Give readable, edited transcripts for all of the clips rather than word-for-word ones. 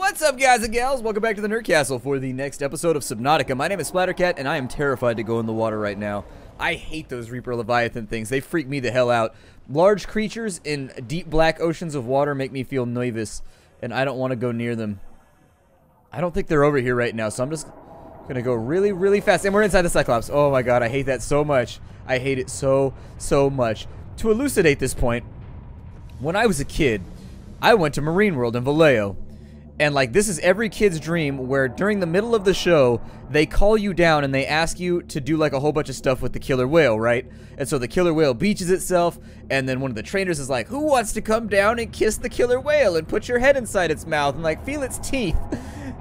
What's up, guys and gals? Welcome back to the Nerd Castle for the next episode of Subnautica. My name is Splattercat, and I am terrified to go in the water right now. I hate those Reaper Leviathan things. They freak me the hell out. Large creatures in deep black oceans of water make me feel nervous, and I don't want to go near them. I don't think they're over here right now, so I'm just gonna go really, really fast. And we're inside the Cyclops. Oh my god, I hate that so much. I hate it so much. To elucidate this point, when I was a kid, I went to Marine World in Vallejo. And like, this is every kid's dream, where during the middle of the show, they call you down and they ask you to do like a whole bunch of stuff with the killer whale, right? And so the killer whale beaches itself, and then one of the trainers is like, who wants to come down and kiss the killer whale and put your head inside its mouth and like feel its teeth?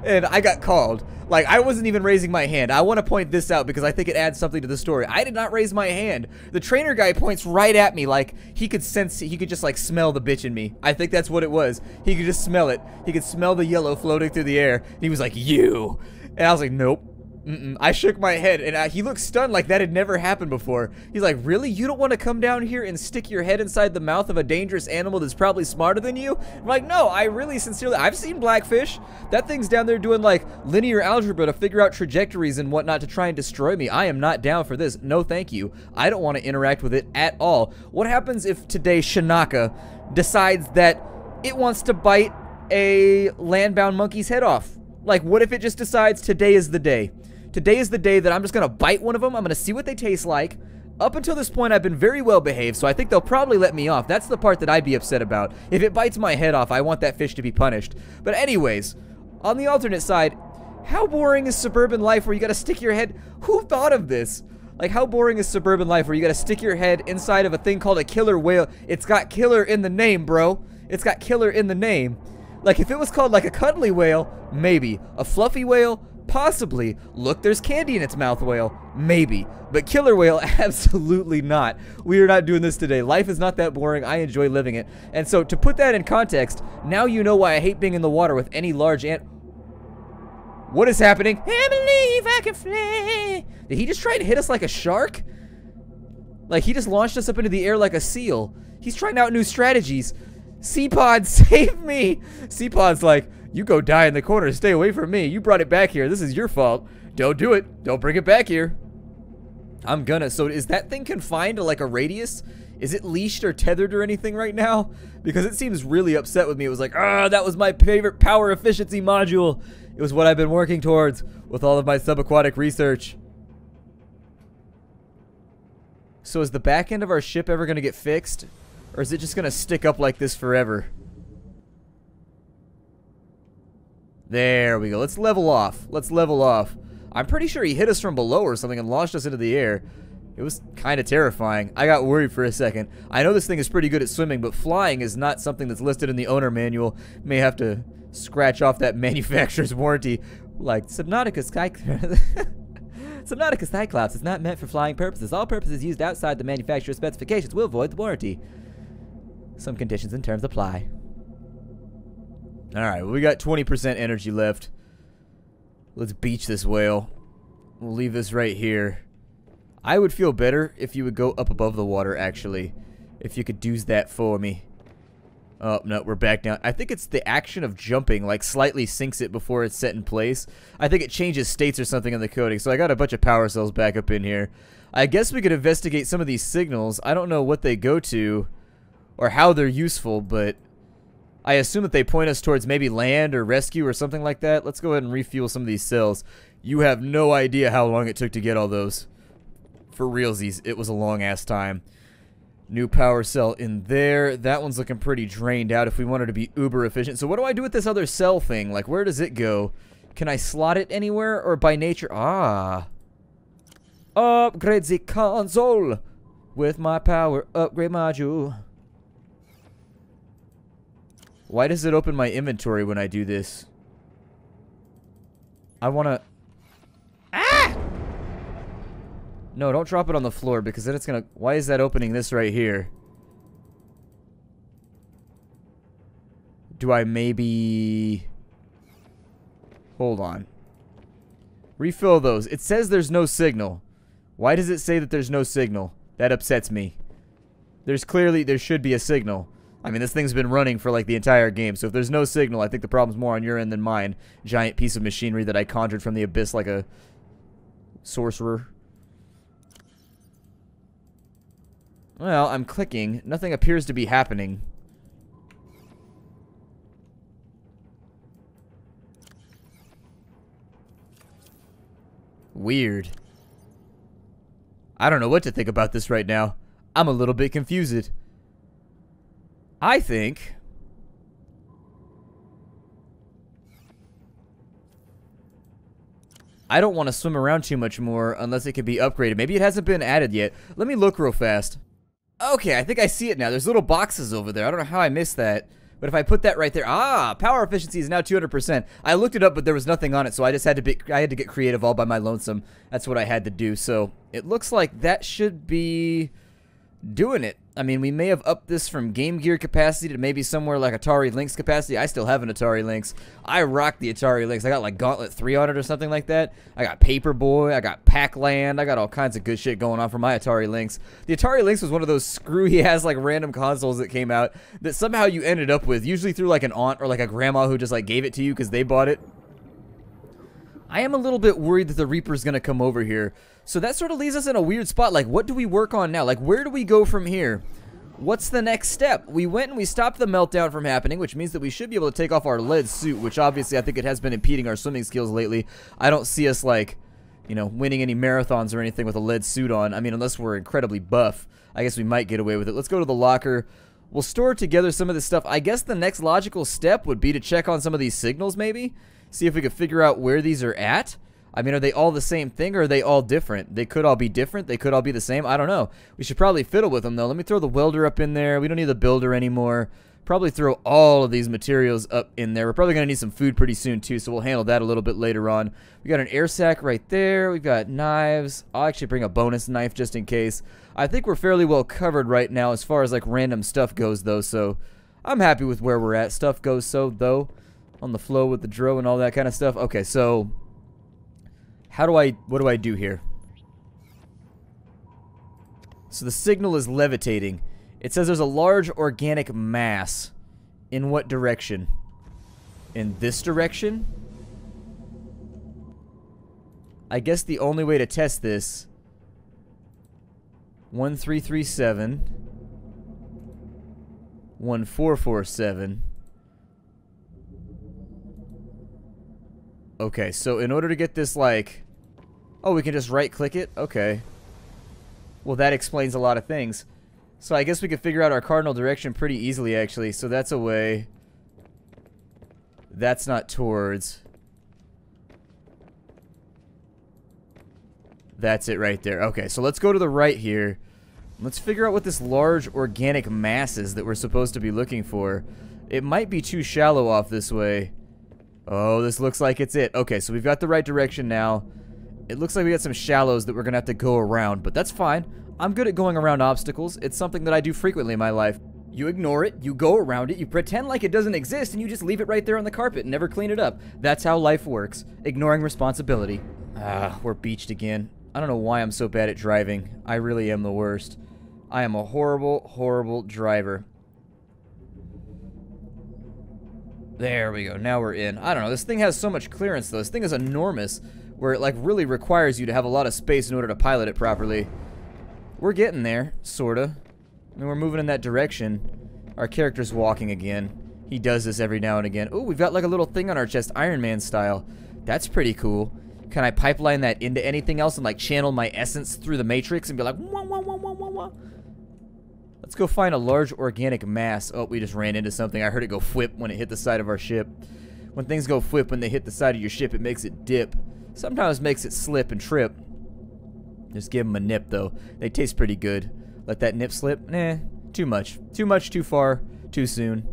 And I got called. Like, I wasn't even raising my hand. I want to point this out because I think it adds something to the story. I did not raise my hand. The trainer guy points right at me like he could sense, he could just like smell the bitch in me. I think that's what it was. He could just smell it. He could smell the yellow floating through the air. And he was like, you. And I was like, nope. I shook my head, and he looked stunned like that had never happened before. He's like, really? You don't want to come down here and stick your head inside the mouth of a dangerous animal that's probably smarter than you? I'm like, no, I really sincerely, I've seen Blackfish. That thing's down there doing like linear algebra to figure out trajectories and whatnot to try and destroy me. I am not down for this. No, thank you. I don't want to interact with it at all. What happens if today Shanaka decides that it wants to bite a land-bound monkey's head off? Like, what if it just decides today is the day? Today is the day that I'm just going to bite one of them. I'm going to see what they taste like. Up until this point, I've been very well behaved, so I think they'll probably let me off. That's the part that I'd be upset about. If it bites my head off, I want that fish to be punished. But anyways, on the alternate side, how boring is suburban life where you got to stick your head? Who thought of this? Like, how boring is suburban life where you got to stick your head inside of a thing called a killer whale? It's got killer in the name, bro. It's got killer in the name. Like, if it was called like a cuddly whale, maybe. A fluffy whale? Possibly. Look, there's candy in its mouth, whale. Maybe. But killer whale, absolutely not. We are not doing this today. Life is not that boring. I enjoy living it. And so, to put that in context, now you know why I hate being in the water with any large ant. What is happening? I believe I can fly. Did he just try to hit us like a shark? Like, he just launched us up into the air like a seal. He's trying out new strategies. C-Pod, save me! C-Pod's like, you go die in the corner, stay away from me. You brought it back here, this is your fault. Don't do it, don't bring it back here. I'm gonna. So is that thing confined to like a radius? Is it leashed or tethered or anything right now? Because it seems really upset with me. It was like, ah, that was my favorite power efficiency module. It was what I've been working towards with all of my subaquatic research. So is the back end of our ship ever gonna get fixed? Or is it just gonna stick up like this forever? There we go. Let's level off. Let's level off. I'm pretty sure he hit us from below or something and launched us into the air. It was kind of terrifying. I got worried for a second. I know this thing is pretty good at swimming, but flying is not something that's listed in the owner manual. May have to scratch off that manufacturer's warranty. Like, Subnautica Subnautica Cyclops is not meant for flying purposes. All purposes used outside the manufacturer's specifications will void the warranty. Some conditions and terms apply. Alright, well, we got 20% energy left. Let's beach this whale. We'll leave this right here. I would feel better if you would go up above the water, actually. If you could do that for me. Oh, no, we're back down. I think it's the action of jumping, like, slightly sinks it before it's set in place. I think it changes states or something in the coding. So I got a bunch of power cells back up in here. I guess we could investigate some of these signals. I don't know what they go to or how they're useful, but I assume that they point us towards maybe land or rescue or something like that. Let's go ahead and refuel some of these cells. You have no idea how long it took to get all those. For realsies, it was a long-ass time. New power cell in there. That one's looking pretty drained out if we wanted to be uber efficient. So what do I do with this other cell thing? Like, where does it go? Can I slot it anywhere or by nature? Ah. Upgrade the console with my power upgrade module. Why does it open my inventory when I do this? I wanna... Ah! No, don't drop it on the floor because then it's gonna... Why is that opening this right here? Do I maybe... Hold on. Refill those. It says there's no signal. Why does it say that there's no signal? That upsets me. There's clearly... There should be a signal. I mean, this thing's been running for like the entire game, so if there's no signal, I think the problem's more on your end than mine. Giant piece of machinery that I conjured from the abyss like a sorcerer. Well, I'm clicking. Nothing appears to be happening. Weird. I don't know what to think about this right now. I'm a little bit confused. I think I don't want to swim around too much more unless it can be upgraded. Maybe it hasn't been added yet. Let me look real fast. Okay, I think I see it now. There's little boxes over there. I don't know how I missed that. But if I put that right there, power efficiency is now 200%. I looked it up, but there was nothing on it, so I just had to get creative all by my lonesome. That's what I had to do. So it looks like that should be doing it. I mean, we may have upped this from Game Gear capacity to maybe somewhere like Atari Lynx capacity. I still have an Atari Lynx. I rock the Atari Lynx. I got like Gauntlet 3 on it or something like that. I got Paperboy. I got Pac-Land. I got all kinds of good shit going on for my Atari Lynx. The Atari Lynx was one of those screwy-ass like random consoles that came out that somehow you ended up with, usually through like an aunt or like a grandma who just like gave it to you because they bought it. I am a little bit worried that the Reaper's going to come over here. So that sort of leaves us in a weird spot. Like, what do we work on now? Like, where do we go from here? What's the next step? We went and we stopped the meltdown from happening, which means that we should be able to take off our lead suit, which obviously I think it has been impeding our swimming skills lately. I don't see us, like, you know, winning any marathons or anything with a lead suit on. I mean, unless we're incredibly buff, I guess we might get away with it. Let's go to the locker. We'll store together some of this stuff. I guess the next logical step would be to check on some of these signals, maybe? See if we could figure out where these are at. I mean, are they all the same thing or are they all different? They could all be different. They could all be the same. I don't know. We should probably fiddle with them, though. Let me throw the welder up in there. We don't need the builder anymore. Probably throw all of these materials up in there. We're probably going to need some food pretty soon, too, so we'll handle that a little bit later on. We got an air sac right there. We've got knives. I'll actually bring a bonus knife just in case. I think we're fairly well covered right now as far as, like, random stuff goes, though, so I'm happy with where we're at. Stuff goes so, though, on the flow with the dro and all that kind of stuff. Okay, so what do I do here? So the signal is levitating. It says there's a large organic mass. In what direction? In this direction? I guess the only way to test this, 1337, 1447. Okay, so in order to get this, like, oh, we can just right-click it? Okay. Well, that explains a lot of things. So I guess we could figure out our cardinal direction pretty easily, actually. So that's away. That's not towards. That's it right there. Okay, so let's go to the right here. Let's figure out what this large organic mass is that we're supposed to be looking for. It might be too shallow off this way. Oh, this looks like it's it. Okay, so we've got the right direction now. It looks like we got some shallows that we're going to have to go around, but that's fine. I'm good at going around obstacles. It's something that I do frequently in my life. You ignore it, you go around it, you pretend like it doesn't exist, and you just leave it right there on the carpet and never clean it up. That's how life works. Ignoring responsibility. We're beached again. I don't know why I'm so bad at driving. I really am the worst. I am a horrible, horrible driver. There we go. Now we're in. I don't know. This thing has so much clearance, though. This thing is enormous, where it, like, really requires you to have a lot of space in order to pilot it properly. We're getting there, sorta. I mean, we're moving in that direction. Our character's walking again. He does this every now and again. Oh, we've got, like, a little thing on our chest, Iron Man style. That's pretty cool. Can I pipeline that into anything else and, like, channel my essence through the Matrix and be like, wah, wah, wah, wah, wah, wah. Let's go find a large organic mass. Oh, we just ran into something. I heard it go whip when it hit the side of our ship. When things go whip when they hit the side of your ship, it makes it dip. Sometimes makes it slip and trip. Just give them a nip, though. They taste pretty good. Let that nip slip? Nah, too much. Too much, too far, too soon.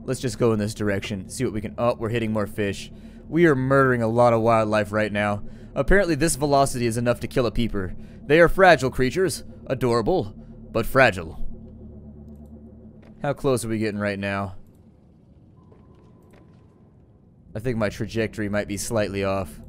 Let's just go in this direction. See what we can... Oh, we're hitting more fish. We are murdering a lot of wildlife right now. Apparently this velocity is enough to kill a peeper. They are fragile creatures. Adorable, but fragile. How close are we getting right now? I think my trajectory might be slightly off.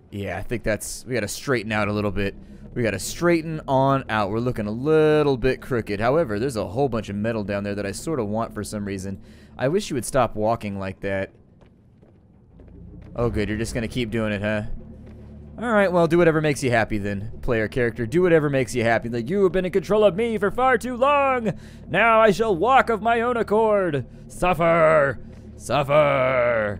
Yeah, I think that's... We gotta straighten out a little bit. We gotta straighten on out. We're looking a little bit crooked. However, there's a whole bunch of metal down there that I sort of want for some reason. I wish you would stop walking like that. Oh good, you're just gonna keep doing it, huh? Alright, well, do whatever makes you happy then, player character. Do whatever makes you happy. Like, you have been in control of me for far too long! Now I shall walk of my own accord! Suffer! Suffer!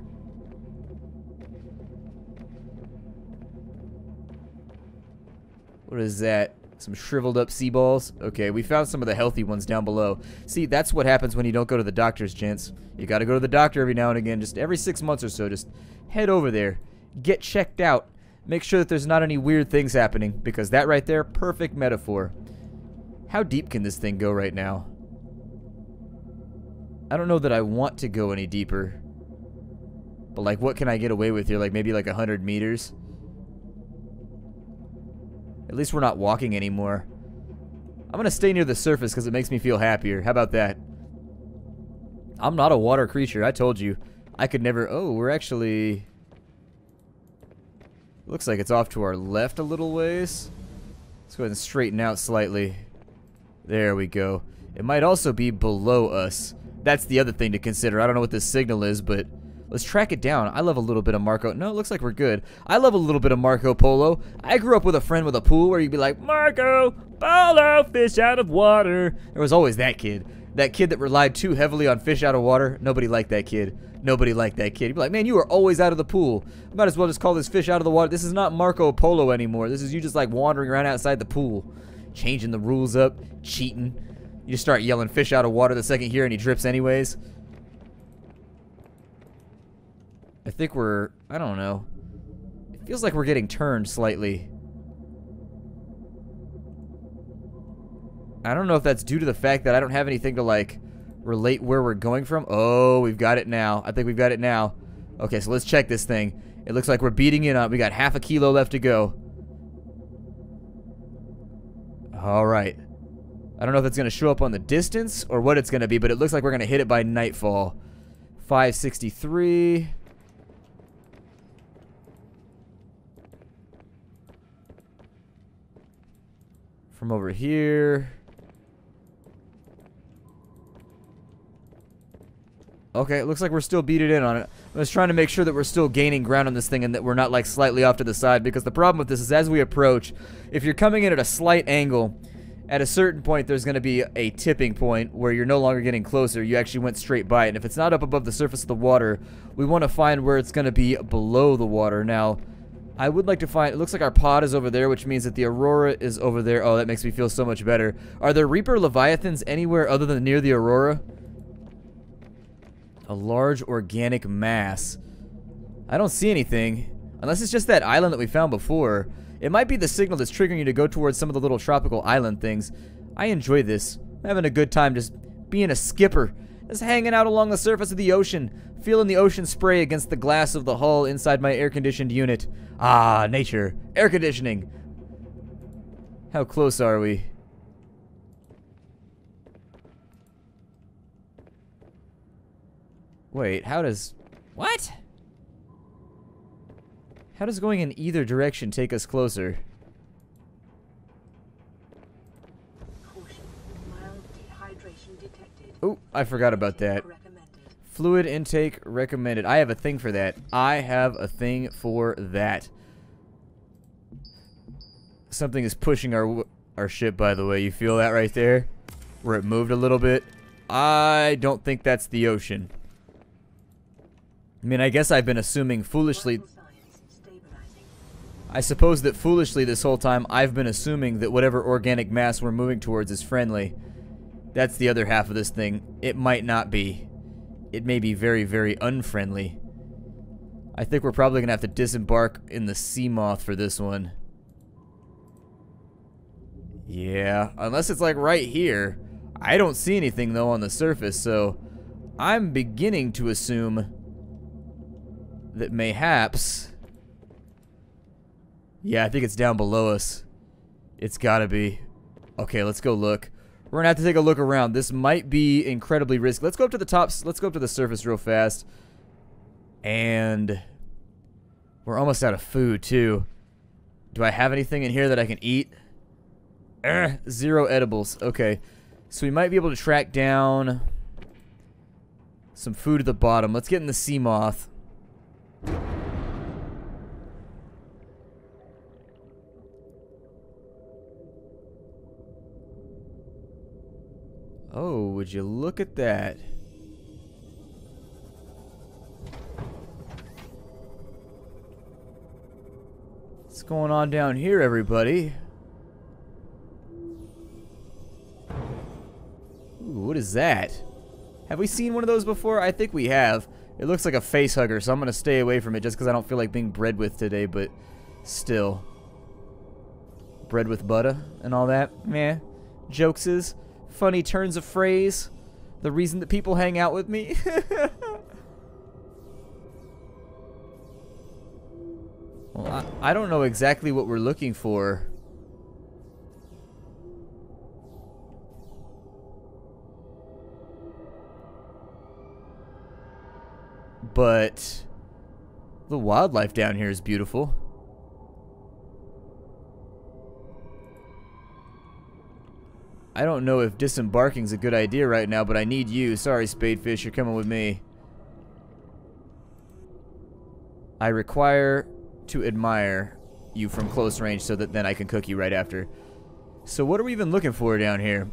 What is that? Some shriveled up sea balls? Okay, we found some of the healthy ones down below. See, that's what happens when you don't go to the doctors, gents. You gotta go to the doctor every now and again, just every 6 months or so. Just head over there. Get checked out. Make sure that there's not any weird things happening, because that right there, perfect metaphor. How deep can this thing go right now? I don't know that I want to go any deeper. But like, what can I get away with here? Like maybe like 100 meters? At least we're not walking anymore. I'm gonna stay near the surface because it makes me feel happier. How about that? I'm not a water creature, I told you. I could never... Oh, we're actually... Looks like it's off to our left a little ways. Let's go ahead and straighten out slightly. There we go. It might also be below us. That's the other thing to consider. I don't know what this signal is, but let's track it down. I love a little bit of Marco. No, it looks like we're good. I love a little bit of Marco Polo. I grew up with a friend with a pool where you'd be like, Marco Polo, fish out of water. There was always that kid. That kid that relied too heavily on fish out of water. Nobody liked that kid. Nobody liked that kid. You'd be like, man, you are always out of the pool. Might as well just call this fish out of the water. This is not Marco Polo anymore. This is you just like wandering around outside the pool. Changing the rules up. Cheating. You just start yelling fish out of water the second here and he drips anyways. I think we're... I don't know. It feels like we're getting turned slightly. I don't know if that's due to the fact that I don't have anything to like relate where we're going from. Oh, we've got it now. I think we've got it now. Okay, so let's check this thing. It looks like we're beating it up. We got half a kilo left to go. Alright. I don't know if it's going to show up on the distance or what it's going to be, but it looks like we're going to hit it by nightfall. 563. From over here. Okay, it looks like we're still beat it in on it. I was trying to make sure that we're still gaining ground on this thing and that we're not like slightly off to the side, because the problem with this is as we approach, if you're coming in at a slight angle, at a certain point there's going to be a tipping point where you're no longer getting closer. You actually went straight by it, and if it's not up above the surface of the water, we want to find where it's going to be below the water. Now, I would like to find... It looks like our pod is over there, which means that the Aurora is over there. Oh, that makes me feel so much better. Are there Reaper Leviathans anywhere other than near the Aurora? A large organic mass. I don't see anything. Unless it's just that island that we found before. It might be the signal that's triggering you to go towards some of the little tropical island things. I enjoy this. I'm having a good time just being a skipper. Just hanging out along the surface of the ocean. Feeling the ocean spray against the glass of the hull inside my air-conditioned unit. Ah, nature. Air conditioning. How close are we? Wait, how does... What? How does going in either direction take us closer? Oh, I forgot about that. Fluid intake recommended. I have a thing for that. I have a thing for that. Something is pushing our ship, by the way. You feel that right there? Where it moved a little bit? I don't think that's the ocean. I mean, I guess I've been assuming foolishly... I suppose that foolishly this whole time I've been assuming that whatever organic mass we're moving towards is friendly. That's the other half of this thing. It might not be. It may be very, very unfriendly. I think we're probably going to have to disembark in the sea moth for this one. Yeah, unless it's like right here. I don't see anything though on the surface, so I'm beginning to assume that mayhaps... Yeah, I think it's down below us. It's gotta be. Okay, let's go look. We're gonna have to take a look around. This might be incredibly risky. Let's go up to the top. Let's go up to the surface real fast. And we're almost out of food too. Do I have anything in here that I can eat? 0 edibles. Okay. So we might be able to track down some food at the bottom. Let's get in the sea moth. Oh, would you look at that? What's going on down here, everybody? Ooh, what is that? Have we seen one of those before? I think we have. It looks like a face hugger, so I'm going to stay away from it just because I don't feel like being bred with today, but still. Bread with butter and all that? Meh. Jokeses. Funny turns of phrase. The reason that people hang out with me. Well, I don't know exactly what we're looking for. But the wildlife down here is beautiful. I don't know if disembarking's a good idea right now, but I need you. Sorry, spadefish, you're coming with me. I require to admire you from close range so that then I can cook you right after. So what are we even looking for down here?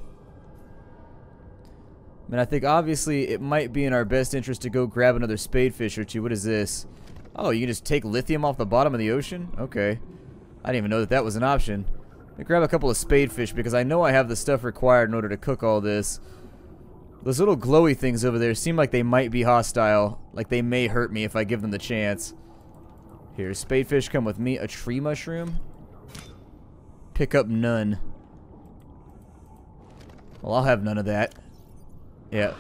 I mean, I think obviously it might be in our best interest to go grab another spadefish or two. What is this? Oh, you can just take lithium off the bottom of the ocean? Okay. I didn't even know that that was an option. Let me grab a couple of spadefish because I know I have the stuff required in order to cook all this. Those little glowy things over there seem like they might be hostile. Like they may hurt me if I give them the chance. Here, spadefish, come with me. A tree mushroom? Pick up none. Well, I'll have none of that. Yeah.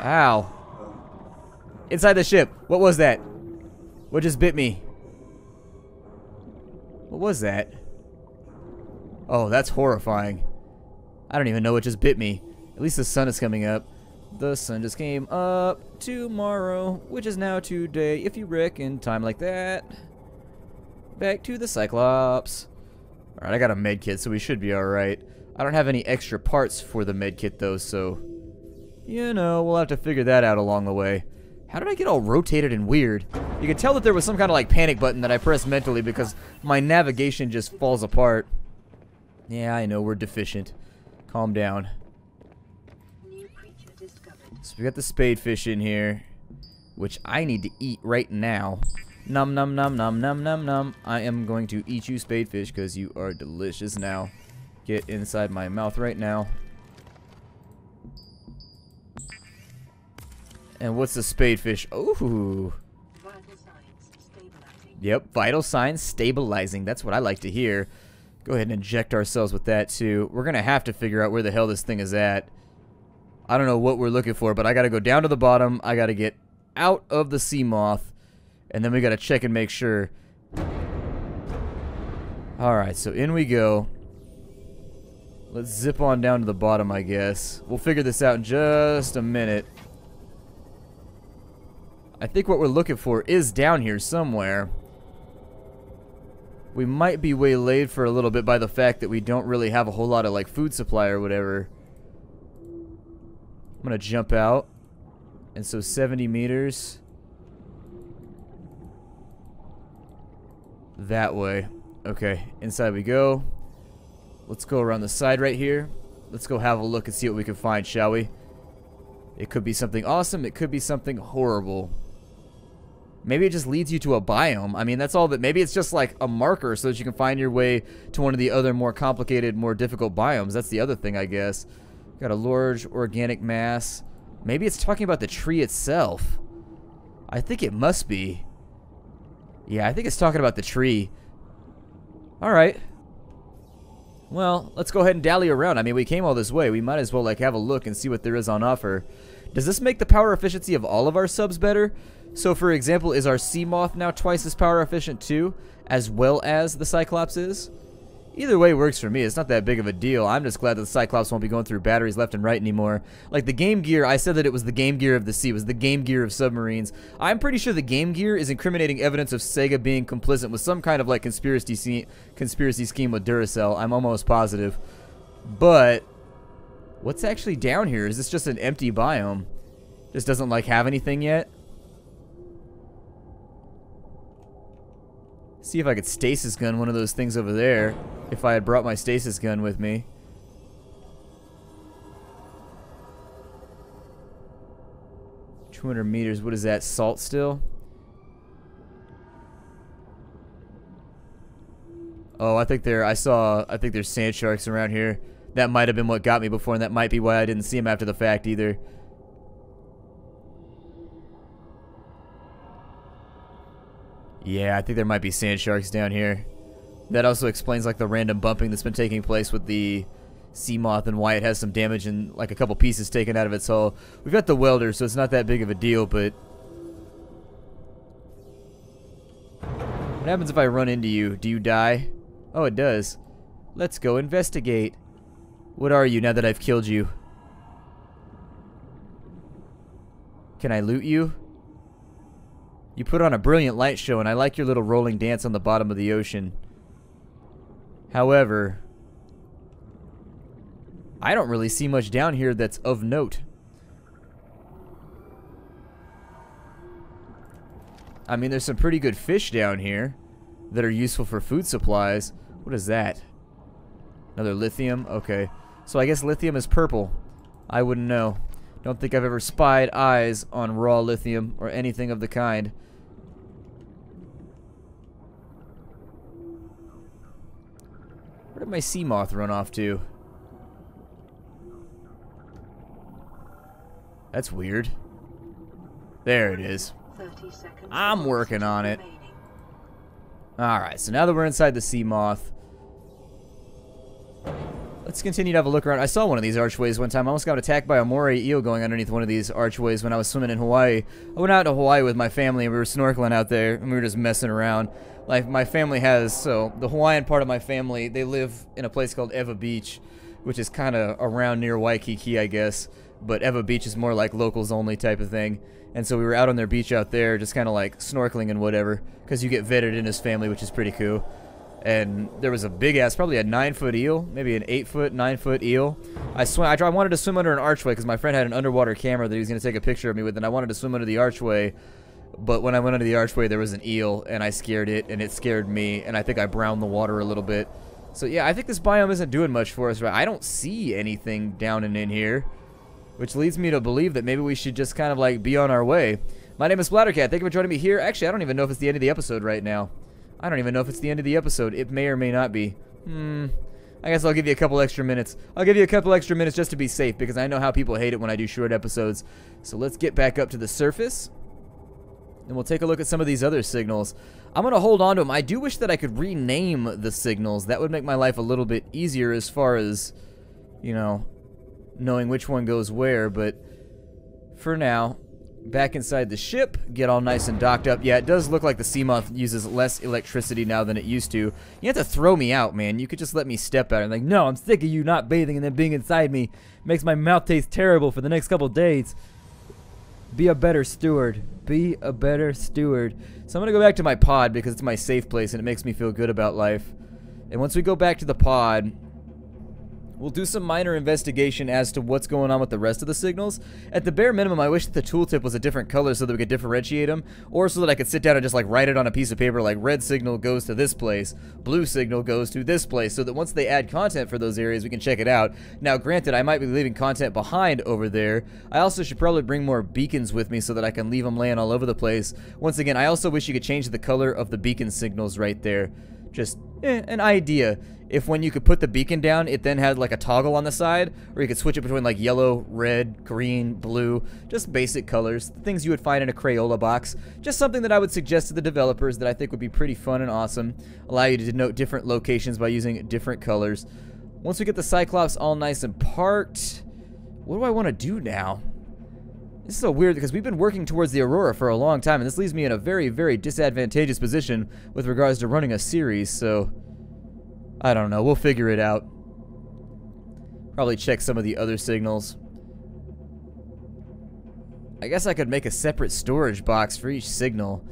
Ow. Inside the ship. What was that? What just bit me? What was that? Oh, that's horrifying. I don't even know what just bit me. At least the sun is coming up. The sun just came up tomorrow, which is now today, if you reckon time like that. Back to the Cyclops. Alright, I got a med kit, so we should be alright. I don't have any extra parts for the med kit, though, so... You know, we'll have to figure that out along the way. How did I get all rotated and weird? You can tell that there was some kind of, like, panic button that I pressed mentally because my navigation just falls apart. Yeah, I know, we're deficient. Calm down. So we got the spadefish in here, which I need to eat right now. Num num num num num num num. I am going to eat you, spadefish, because you are delicious now. Get inside my mouth right now. And what's the spadefish? Ooh. Yep, vital signs stabilizing. That's what I like to hear. Go ahead and inject ourselves with that too. We're gonna have to figure out where the hell this thing is at. I don't know what we're looking for, but I gotta go down to the bottom. I gotta get out of the sea moth, and then we gotta check and make sure. Alright, so in we go. Let's zip on down to the bottom, I guess. We'll figure this out in just a minute. I think what we're looking for is down here somewhere. We might be waylaid for a little bit by the fact that we don't really have a whole lot of like food supply or whatever. I'm gonna jump out. And so 70 meters. That way. Okay, inside we go. Let's go around the side right here. Let's go have a look and see what we can find, shall we? It could be something awesome. It could be something horrible. Maybe it just leads you to a biome. I mean, that's all that. Maybe it's just like a marker so that you can find your way to one of the other more complicated, more difficult biomes. That's the other thing, I guess. Got a large organic mass. Maybe it's talking about the tree itself. I think it must be. Yeah, I think it's talking about the tree. Alright. Well, let's go ahead and dally around. I mean, we came all this way. We might as well like have a look and see what there is on offer. Does this make the power efficiency of all of our subs better? So, for example, is our sea moth now twice as power efficient too, as well as the Cyclops is? Either way works for me. It's not that big of a deal. I'm just glad that the Cyclops won't be going through batteries left and right anymore. Like the Game Gear, I said that it was the Game Gear of the sea. It was the Game Gear of submarines. I'm pretty sure the Game Gear is incriminating evidence of Sega being complicit with some kind of like conspiracy scheme with Duracell. I'm almost positive. But what's actually down here? Is this just an empty biome? Just doesn't like have anything yet? See if I could stasis gun one of those things over there. If I had brought my stasis gun with me. $200 meters. What is that? Salt still? Oh, I think there's sand sharks around here. That might have been what got me before, and that might be why I didn't see them after the fact either. Yeah, I think there might be sand sharks down here. That also explains like the random bumping that's been taking place with the sea moth and why it has some damage and like a couple pieces taken out of its hull. We've got the welder, so it's not that big of a deal, but what happens if I run into you? Do you die? Oh, it does. Let's go investigate. What are you now that I've killed you? Can I loot you? You put on a brilliant light show, and I like your little rolling dance on the bottom of the ocean. However, I don't really see much down here that's of note. I mean, there's some pretty good fish down here that are useful for food supplies. What is that? Another lithium? Okay. So I guess lithium is purple. I wouldn't know. Don't think I've ever spied eyes on raw lithium or anything of the kind. Where did my sea moth run off to? That's weird. There it is. 30 seconds. I'm working on it. Alright, so now that we're inside the sea moth, let's continue to have a look around. I saw one of these archways one time. I almost got attacked by a moray eel going underneath one of these archways when I was swimming in Hawaii. I went out to Hawaii with my family and we were snorkeling out there and we were just messing around. Like my family has, so the Hawaiian part of my family, they live in a place called Ewa Beach, which is kind of around near Waikiki, I guess. But Ewa Beach is more like locals only type of thing. And so we were out on their beach out there, just kind of like snorkeling and whatever, because you get vetted in his family, which is pretty cool. And there was a big ass, probably a 9-foot eel, maybe an 8-foot, 9-foot eel. I wanted to swim under an archway because my friend had an underwater camera that he was going to take a picture of me with, and I wanted to swim under the archway. But when I went under the archway, there was an eel, and I scared it, and it scared me, and I think I browned the water a little bit. So yeah, I think this biome isn't doing much for us, right? I don't see anything down and in here, which leads me to believe that maybe we should just kind of like be on our way. My name is Splattercat. Thank you for joining me here. Actually, I don't even know if it's the end of the episode right now. I don't even know if it's the end of the episode. It may or may not be. I guess I'll give you a couple extra minutes. I'll give you a couple extra minutes just to be safe, because I know how people hate it when I do short episodes. So let's get back up to the surface, and we'll take a look at some of these other signals. I'm going to hold on to them. I do wish that I could rename the signals. That would make my life a little bit easier as far as, you know, knowing which one goes where. But for now, back inside the ship, get all nice and docked up. Yeah, it does look like the Seamoth uses less electricity now than it used to. You have to throw me out, man. You could just let me step out. I'm like, no, I'm sick of you not bathing and then being inside me. Makes my mouth taste terrible for the next couple days. Be a better steward. Be a better steward. So I'm going to go back to my pod because it's my safe place and it makes me feel good about life. And once we go back to the pod, we'll do some minor investigation as to what's going on with the rest of the signals. At the bare minimum, I wish that the tooltip was a different color so that we could differentiate them, or so that I could sit down and just like write it on a piece of paper, like red signal goes to this place, blue signal goes to this place, so that once they add content for those areas, we can check it out. Now, granted, I might be leaving content behind over there. I also should probably bring more beacons with me so that I can leave them laying all over the place. Once again, I also wish you could change the color of the beacon signals right there. Just an idea. If when you could put the beacon down, it then had like a toggle on the side, or you could switch it between like yellow, red, green, blue, just basic colors, things you would find in a Crayola box. Just something that I would suggest to the developers that I think would be pretty fun and awesome. Allow you to denote different locations by using different colors. Once we get the Cyclops all nice and parked, what do I want to do now? This is so weird because we've been working towards the Aurora for a long time, and this leaves me in a very, very disadvantageous position with regards to running a series, so I don't know. We'll figure it out. Probably check some of the other signals. I guess I could make a separate storage box for each signal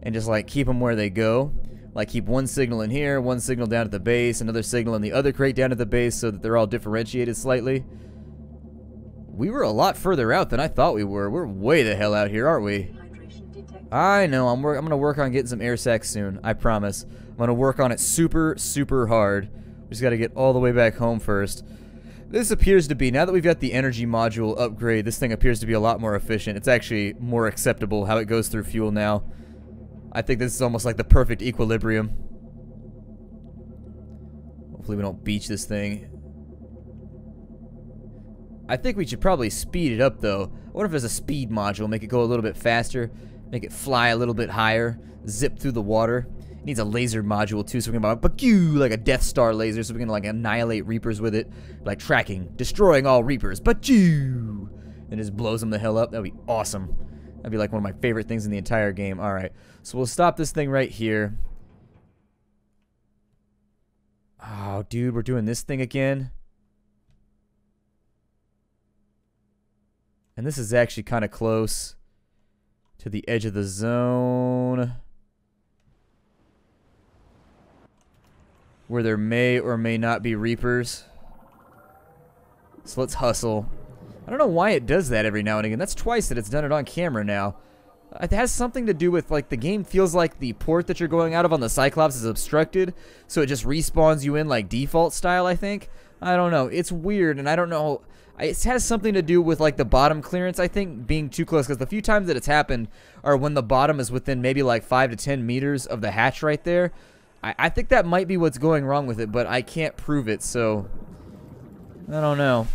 and just like keep them where they go. Like keep one signal in here, one signal down at the base, another signal in the other crate down at the base so that they're all differentiated slightly. We were a lot further out than I thought we were. We're way the hell out here, aren't we? I know. I'm going to work on getting some air sacs soon. I promise. I'm going to work on it super, super hard. We just got to get all the way back home first. This appears to be, now that we've got the energy module upgrade, this thing appears to be a lot more efficient. It's actually more acceptable how it goes through fuel now. I think this is almost like the perfect equilibrium. Hopefully we don't beach this thing. I think we should probably speed it up though. I wonder if there's a speed module, make it go a little bit faster, make it fly a little bit higher, zip through the water. It needs a laser module too, so we can like a Death Star laser, so we can like annihilate Reapers with it, like tracking, destroying all Reapers, and it just blows them the hell up. That'd be awesome. That'd be like one of my favorite things in the entire game. Alright, so we'll stop this thing right here. Oh, dude, we're doing this thing again. And this is actually kind of close to the edge of the zone, where there may or may not be Reapers. So let's hustle. I don't know why it does that every now and again. That's twice that it's done it on camera now. It has something to do with, like, the game feels like the port that you're going out of on the Cyclops is obstructed, so it just respawns you in, like, default style, I think. I don't know. It's weird, and I don't know. It has something to do with, like, the bottom clearance, I think, being too close, because the few times that it's happened are when the bottom is within maybe, like, 5 to 10 meters of the hatch right there. I think that might be what's going wrong with it, but I can't prove it, so I don't know.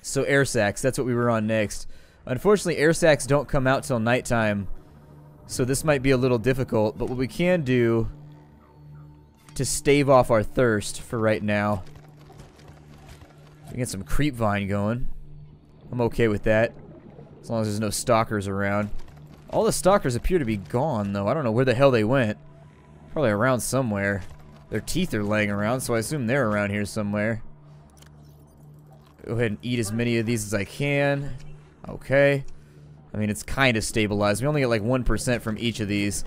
So air sacs, that's what we were on next. Unfortunately, air sacs don't come out till nighttime, so this might be a little difficult, but what we can do to stave off our thirst for right now, we get some creep vine going. I'm okay with that, as long as there's no stalkers around. All the stalkers appear to be gone, though. I don't know where the hell they went. Probably around somewhere. Their teeth are laying around, so I assume they're around here somewhere. Go ahead and eat as many of these as I can. Okay. I mean, it's kind of stabilized. We only get like 1% from each of these.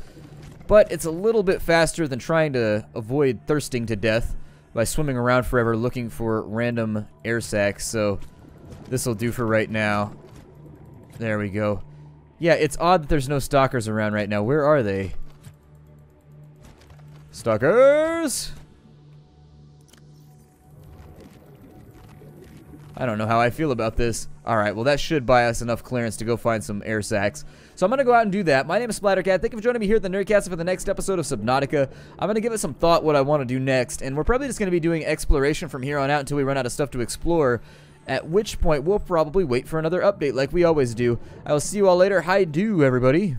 But it's a little bit faster than trying to avoid thirsting to death by swimming around forever looking for random air sacs. So this will do for right now. There we go. Yeah, it's odd that there's no stalkers around right now. Where are they? Stalkers! I don't know how I feel about this. Alright, well that should buy us enough clearance to go find some air sacs. So I'm going to go out and do that. My name is Splattercat. Thank you for joining me here at the Nerdcast for the next episode of Subnautica. I'm going to give it some thought what I want to do next. And we're probably just going to be doing exploration from here on out until we run out of stuff to explore. At which point we'll probably wait for another update like we always do. I will see you all later. Hi-do, everybody.